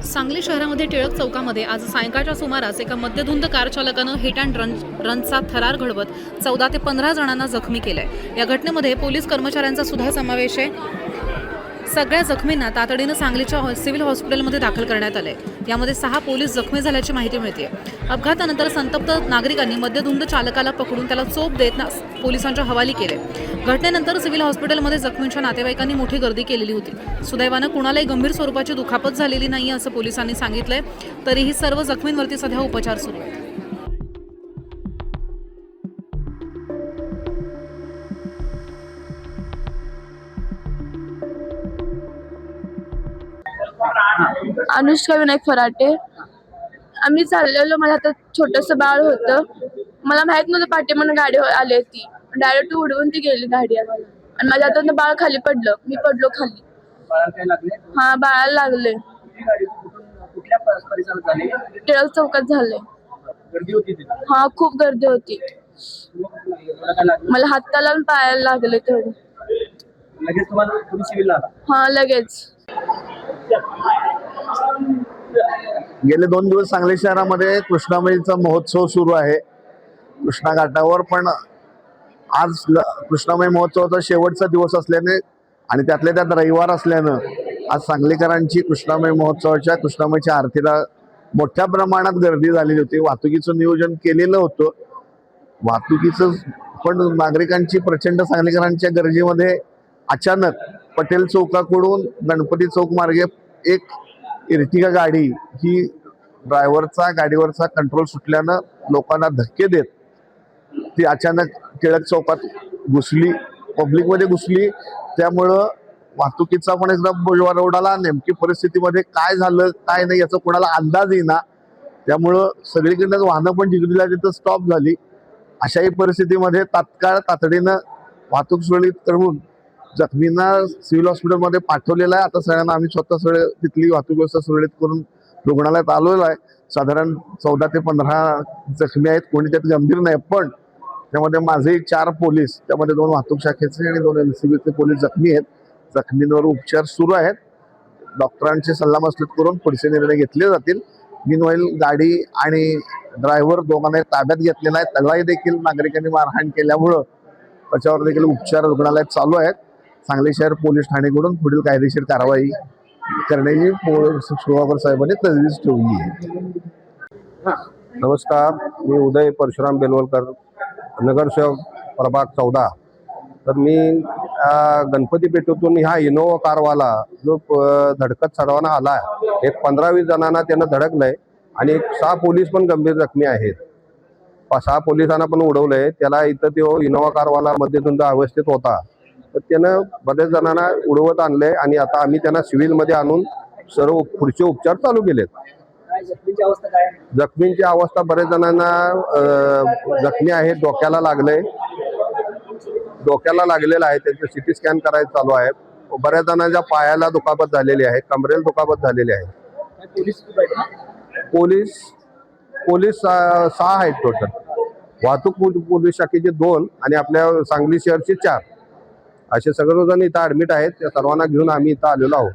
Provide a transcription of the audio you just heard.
सांगली शहरामध्ये टिळक चौकामध्ये आज सायंकाळच्या सुमारास एका मद्यधुंद कार चालकानं हिट अँड रनचा थरार घडवत 14 ते 15 जणांना जखमी केलंय। या घटनेमध्ये पोलीस कर्मचाऱ्यांचा सुद्धा समावेश आहे। सगळ्या जखमींना तातडीनं सांगलीच्या सिव्हिल हॉस्पिटलमध्ये दाखल करण्यात आले। यामध्ये 6 पोलीस जखमी झाल्याची माहिती मिळते। अपघातानंतर संतप्त नागरिकांनी मद्यधुंद चालकाला पकडून त्याला चोप देत पोलिसांच्या हवाली केले। घटनेनंतर सिव्हिल हॉस्पिटलमध्ये जखमींच्या नातेवाईकांनी मोठी गर्दी केलेली होती। सुदैवानं कुणालाही गंभीर स्वरूपाची दुखापत झालेली नाही असं पोलिसांनी सांगितलंय। तरीही सर्व जखमींवरती सध्या उपचार सुरू आहेत। अनुष्का विनायक फराटे। आम्ही चाललेलो, माझ्या हातात छोटंसं बाळ होतं। मला माहित नव्हतं पाठीमागून गाडी आली होती। डायरेक्ट उडवून ती गेली गाडी आम्हाला, आणि माझ्या हातातून बाळ खाली पडलं। मी पडलो खाली। हा, बाळाला लागले। टिळक चौकात झाले। हा, खूप गर्दी होती। मला हाताला आणि पायाला लागले थोडे। हा, लगेच। गेले 2 दिवस सांगली शहरामध्ये कृष्णामाईचा महोत्सव सुरू आहे कृष्णा घाटावर। पण आज कृष्णामाई महोत्सवाचा शेवटचा दिवस असल्याने आणि त्यातल्या त्यात रविवार असल्यानं आज सांगलीकरांची कृष्णामाई महोत्सवाच्या कृष्णामाईच्या आरतीला मोठ्या प्रमाणात गर्दी झालेली होती। वाहतुकीचं नियोजन केलेलं होतं। वाहतुकीचं पण नागरिकांची प्रचंड सांगलीकरांच्या गर्दीमध्ये अचानक पटेल चौकाकडून गणपती चौक मार्गे एक इर्टिगा गाडी ही गाडीवरचा कंट्रोल सुटल्यानं लोकांना धक्के देत ती अचानक टिळक चौकात घुसली, पब्लिकमध्ये घुसली। त्यामुळं वाहतुकीचा पण एकदम बोजवारा उडाला। नेमकी परिस्थितीमध्ये काय झालं काय नाही याचा कोणाला अंदाज येईना। त्यामुळं सगळीकडनं वाहनं पण जिंकलीला तिथं स्टॉप झाली। अशाही परिस्थितीमध्ये तातडीनं वाहतूक सुरळीत करून जखमींना सिव्हिल हॉस्पिटलमध्ये पाठवलेलं आहे। आता सगळ्यांना आम्ही स्वतः तिथली वाहतूक व्यवस्था सुरळीत करून रुग्णालयात आलेलो आहे। साधारण 14 ते 15 जखमी आहेत, कोणी त्यात गंभीर नाही। पण त्यामध्ये माझेही 4 पोलीस, त्यामध्ये 2 वाहतूक शाखेचे आणि 2 LCBचे पोलीस जखमी आहेत। जखमींवर उपचार सुरू आहेत। डॉक्टरांची सल्लामसलत करून पुढचे निर्णय घेतले जातील। मीनवाईल गाडी आणि ड्रायव्हर दोघांना ताब्यात घेतलेला आहे। त्यालाही देखील नागरिकांनी मारहाण केल्यामुळं त्याच्यावर देखील उपचार रुग्णालयात चालू आहेत। सांगली शहर पोलीस ठाणेकडून पुढील कायदेशीर कारवाई करण्याची सुहाकर साहेबांनी तजवीज ठेवली आहे। नमस्कार, मी उदय परशुराम बेलवलकर, नगरसेवक प्रभाग 14। तर मी गणपती पेठेतून ह्या इनोवा कारवाला जो धडकत चढवाना आला आहे, एक 15-20 जणांना त्यानं धडकलंय आणि 6 पोलीस पण गंभीर जखमी आहेत। 6 पोलिसांना पण उडवलंय। त्याला इथं तो इनोवा कारवाला मध्यधुंद अवस्थेत होता, तर त्यानं बरेच जणांना उडवत आणलंय आणि आता आम्ही त्यांना सिव्हिलमध्ये आणून सर्व पुढचे उपचार चालू केलेत। जखमींची अवस्था बरेच जणांना जखमी आहेत। डोक्याला लागलेलं आहे, त्यांचं CT स्कॅन करायचं चालू आहे। बऱ्याच जणांच्या पायाला दुखापत झालेली आहे, कमरेला दुखापत झालेली आहे। पोलीस 6 आहेत टोटल। वाहतूक पोलीस शाखेचे 2 आणि आपल्या सांगली शहरचे 4 असे सर्वजण इथं ऍडमिट आहेत। त्या सर्वांना घेऊन आम्ही इथं आलेलो आहोत।